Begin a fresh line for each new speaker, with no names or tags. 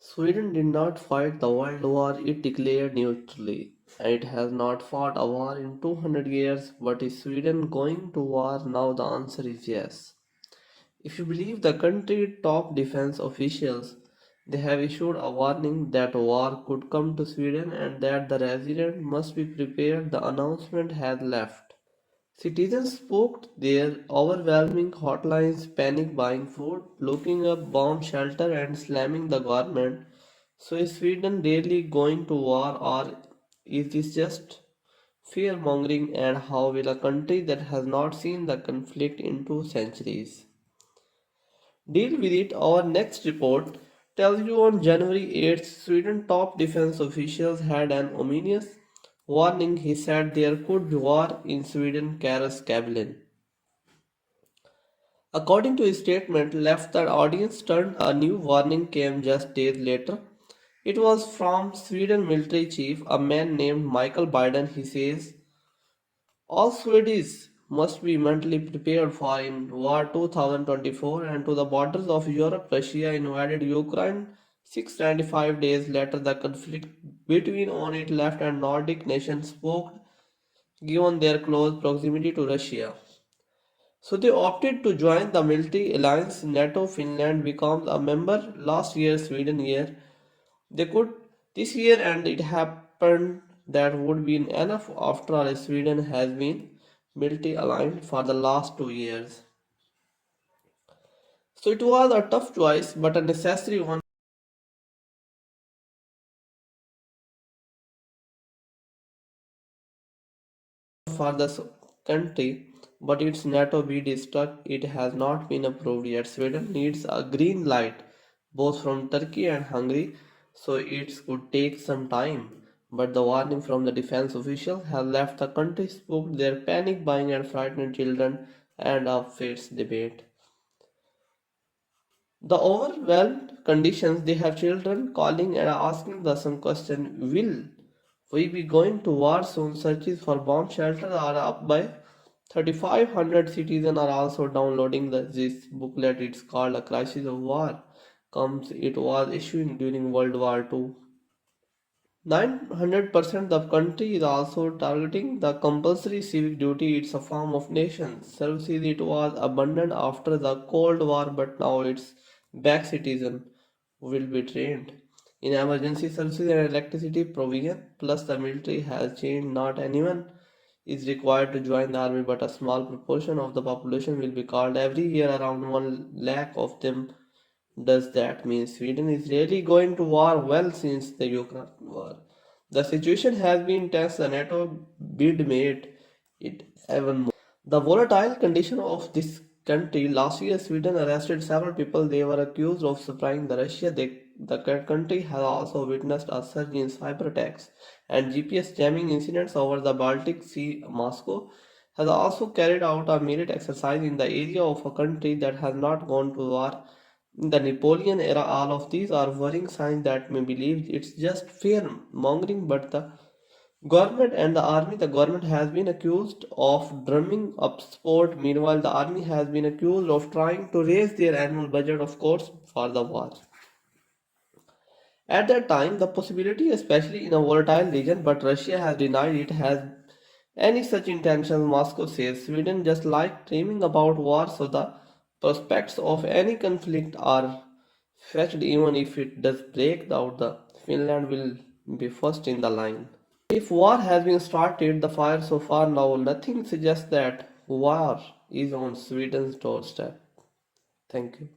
Sweden did not fight the World War, it declared neutrality. And it has not fought a war in 200 years, but is Sweden going to war now? The answer is yes. If you believe the country's top defense officials, they have issued a warning that war could come to Sweden and that the residents must be prepared. The announcement has left citizens spooked, their overwhelming hotlines, panic buying food, looking up bomb shelter and slamming the government. So is Sweden really going to war, or is this just fear mongering? And how will a country that has not seen the conflict in 2 centuries deal with it? Our next report tells you on January 8th, Sweden top defense officials had an ominous warning. He said there could be war in Sweden, Karas Kablin. According to his statement, left the audience turned, a new warning came just days later. It was from Sweden military chief, a man named Michael Biden. He says, all Swedes must be mentally prepared for in war 2024 and to the borders of Europe. Russia invaded Ukraine 695 days later. The conflict between on its left and Nordic nations spoke given their close proximity to Russia. So they opted to join the military alliance NATO. Finland becomes a member last year, Sweden year. They could this year, and it happened that would be enough. After all, Sweden has been military aligned for the last 2 years. So it was a tough choice, but a necessary one for the country. But its NATO bid is stuck. It has not been approved yet. Sweden needs a green light both from Turkey and Hungary, so it could take some time. But the warning from the defense officials has left the country spooked, their panic buying and frightened children and a fates debate. The overwhelmed conditions, they have children calling and asking the some question, will we be going to war soon? Searches for bomb shelters are up by 3,500. Citizens are also downloading this booklet. It's called A Crisis of War. It was issued during World War II. 900% the country is also targeting the compulsory civic duty. It's a form of nation services. It was abandoned after the Cold War, but now its back citizen will be trained in emergency services and electricity provision. Plus, the military has changed. Not anyone is required to join the army, but a small proportion of the population will be called every year. Around 1 lakh of them. Does that mean Sweden is really going to war? Well, since the Ukraine war, the situation has been tense. The NATO bid made it even more. The volatile condition of this country. Last year, Sweden arrested several people. They were accused of supplying the Russia. The country has also witnessed a surge in cyber attacks and GPS jamming incidents over the Baltic Sea. Moscow has also carried out a military exercise in the area of a country that has not gone to war in the Napoleon era. All of these are worrying signs that may believe it's just fear mongering, but the government and the army, the government has been accused of drumming up support. Meanwhile, the army has been accused of trying to raise their annual budget, of course, for the war. At that time, the possibility, especially in a volatile region, but Russia has denied it has any such intentions. Moscow says Sweden just like dreaming about war, so the prospects of any conflict are fetched. Even if it does break out, the Finland will be first in the line. If war has been started, the fire so far now, nothing suggests that war is on Sweden's doorstep. Thank you.